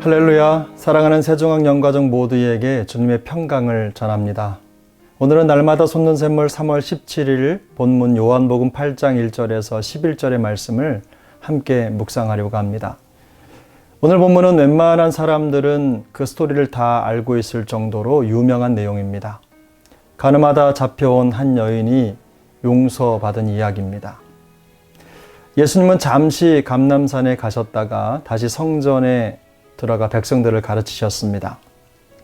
할렐루야, 사랑하는 세종학 영가족 모두에게 주님의 평강을 전합니다. 오늘은 날마다 솟는 샘물 3월 17일 본문 요한복음 8장 1절에서 11절의 말씀을 함께 묵상하려고 합니다. 오늘 본문은 웬만한 사람들은 그 스토리를 다 알고 있을 정도로 유명한 내용입니다. 가늠하다 잡혀온 한 여인이 용서받은 이야기입니다. 예수님은 잠시 감람산에 가셨다가 다시 성전에 들어가 백성들을 가르치셨습니다.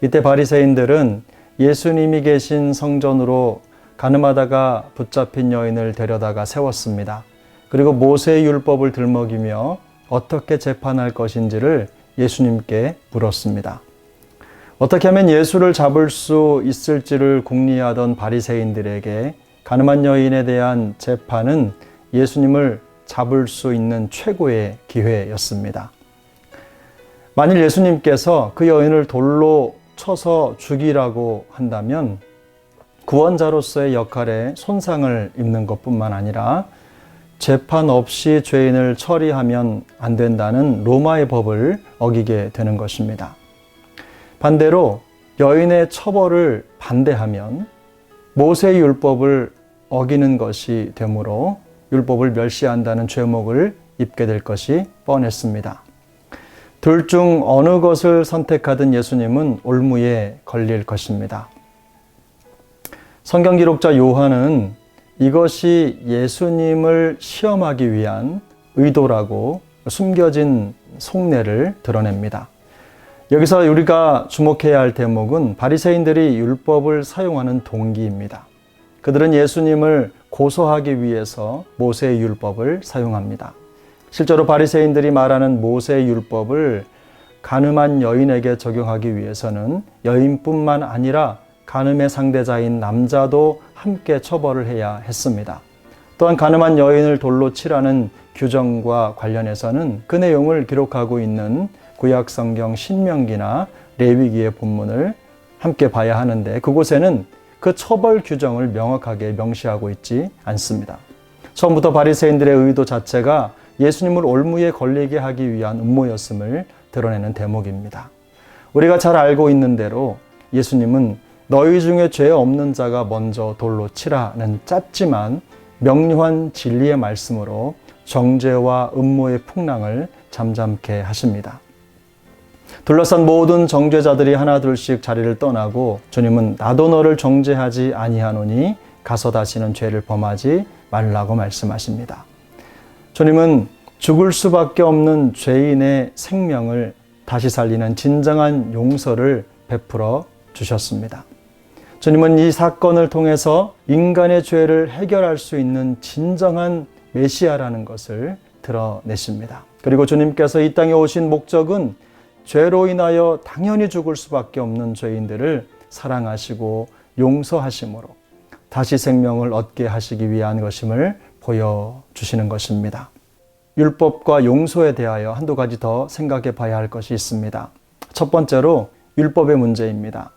이때 바리새인들은 예수님이 계신 성전으로 가늠하다가 붙잡힌 여인을 데려다가 세웠습니다. 그리고 모세의 율법을 들먹이며 어떻게 재판할 것인지를 예수님께 물었습니다. 어떻게 하면 예수를 잡을 수 있을지를 궁리하던 바리새인들에게 가늠한 여인에 대한 재판은 예수님을 잡을 수 있는 최고의 기회였습니다. 만일 예수님께서 그 여인을 돌로 쳐서 죽이라고 한다면 구원자로서의 역할에 손상을 입는 것뿐만 아니라 재판 없이 죄인을 처리하면 안 된다는 로마의 법을 어기게 되는 것입니다. 반대로 여인의 처벌을 반대하면 모세의 율법을 어기는 것이 되므로 율법을 멸시한다는 죄목을 입게 될 것이 뻔했습니다. 둘 중 어느 것을 선택하든 예수님은 올무에 걸릴 것입니다. 성경 기록자 요한은 이것이 예수님을 시험하기 위한 의도라고 숨겨진 속내를 드러냅니다. 여기서 우리가 주목해야 할 대목은 바리새인들이 율법을 사용하는 동기입니다. 그들은 예수님을 고소하기 위해서 모세의 율법을 사용합니다. 실제로 바리새인들이 말하는 모세의 율법을 간음한 여인에게 적용하기 위해서는 여인뿐만 아니라 간음의 상대자인 남자도 함께 처벌을 해야 했습니다. 또한 간음한 여인을 돌로 치라는 규정과 관련해서는 그 내용을 기록하고 있는 구약 성경 신명기나 레위기의 본문을 함께 봐야 하는데 그곳에는 그 처벌 규정을 명확하게 명시하고 있지 않습니다. 처음부터 바리새인들의 의도 자체가 예수님을 올무에 걸리게 하기 위한 음모였음을 드러내는 대목입니다. 우리가 잘 알고 있는 대로 예수님은 너희 중에 죄 없는 자가 먼저 돌로 치라는 짧지만 명료한 진리의 말씀으로 정죄와 음모의 풍랑을 잠잠케 하십니다. 둘러싼 모든 정죄자들이 하나둘씩 자리를 떠나고 주님은 나도 너를 정죄하지 아니하노니 가서 다시는 죄를 범하지 말라고 말씀하십니다. 주님은 죽을 수밖에 없는 죄인의 생명을 다시 살리는 진정한 용서를 베풀어 주셨습니다. 주님은 이 사건을 통해서 인간의 죄를 해결할 수 있는 진정한 메시아라는 것을 드러내십니다. 그리고 주님께서 이 땅에 오신 목적은 죄로 인하여 당연히 죽을 수밖에 없는 죄인들을 사랑하시고 용서하심으로 다시 생명을 얻게 하시기 위한 것임을 보여주시는 것입니다. 율법과 용서에 대하여 한두 가지 더 생각해 봐야 할 것이 있습니다. 첫 번째로 율법의 문제입니다.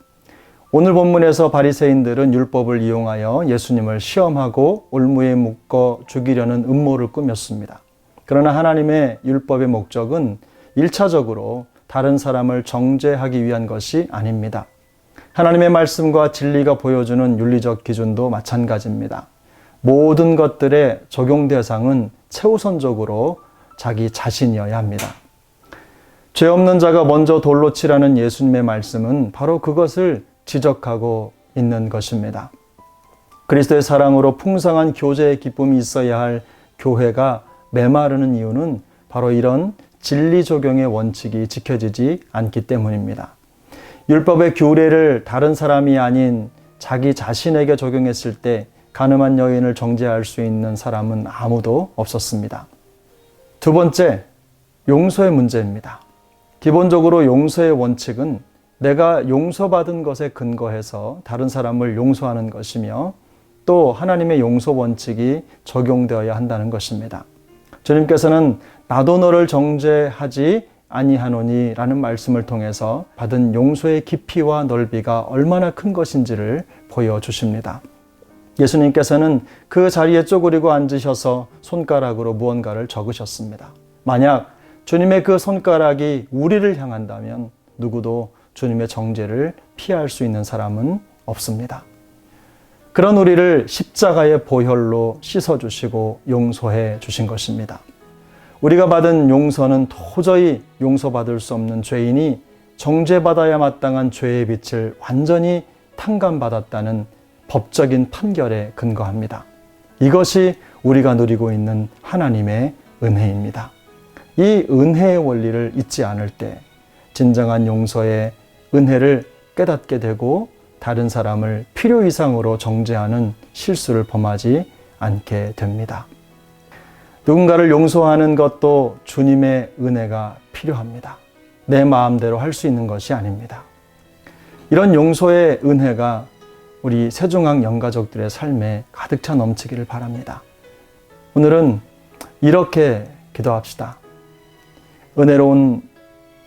오늘 본문에서 바리새인들은 율법을 이용하여 예수님을 시험하고 올무에 묶어 죽이려는 음모를 꾸몄습니다. 그러나 하나님의 율법의 목적은 1차적으로 다른 사람을 정죄하기 위한 것이 아닙니다. 하나님의 말씀과 진리가 보여주는 윤리적 기준도 마찬가지입니다. 모든 것들의 적용 대상은 최우선적으로 자기 자신이어야 합니다. 죄 없는 자가 먼저 돌로 치라는 예수님의 말씀은 바로 그것을 지적하고 있는 것입니다. 그리스도의 사랑으로 풍성한 교제의 기쁨이 있어야 할 교회가 메마르는 이유는 바로 이런 진리 적용의 원칙이 지켜지지 않기 때문입니다. 율법의 규례를 다른 사람이 아닌 자기 자신에게 적용했을 때 간음한 여인을 정죄할 수 있는 사람은 아무도 없었습니다. 두 번째, 용서의 문제입니다. 기본적으로 용서의 원칙은 내가 용서받은 것에 근거해서 다른 사람을 용서하는 것이며 또 하나님의 용서 원칙이 적용되어야 한다는 것입니다. 주님께서는 나도 너를 정죄하지 아니하노니 라는 말씀을 통해서 받은 용서의 깊이와 넓이가 얼마나 큰 것인지를 보여주십니다. 예수님께서는 그 자리에 쪼그리고 앉으셔서 손가락으로 무언가를 적으셨습니다. 만약 주님의 그 손가락이 우리를 향한다면 누구도 주님의 정죄를 피할 수 있는 사람은 없습니다. 그런 우리를 십자가의 보혈로 씻어주시고 용서해 주신 것입니다. 우리가 받은 용서는 도저히 용서받을 수 없는 죄인이 정죄받아야 마땅한 죄의 빛을 완전히 탕감받았다는 법적인 판결에 근거합니다. 이것이 우리가 누리고 있는 하나님의 은혜입니다. 이 은혜의 원리를 잊지 않을 때 진정한 용서의 은혜를 깨닫게 되고 다른 사람을 필요 이상으로 정죄하는 실수를 범하지 않게 됩니다. 누군가를 용서하는 것도 주님의 은혜가 필요합니다. 내 마음대로 할 수 있는 것이 아닙니다. 이런 용서의 은혜가 우리 세종항 영가족들의 삶에 가득 차 넘치기를 바랍니다. 오늘은 이렇게 기도합시다. 은혜로운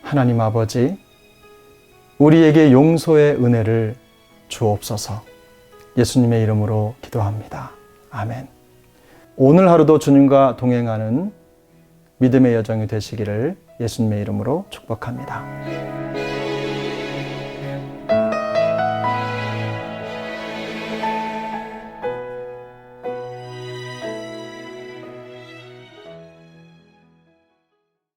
하나님 아버지, 우리에게 용서의 은혜를 주옵소서. 예수님의 이름으로 기도합니다. 아멘. 오늘 하루도 주님과 동행하는 믿음의 여정이 되시기를 예수님의 이름으로 축복합니다.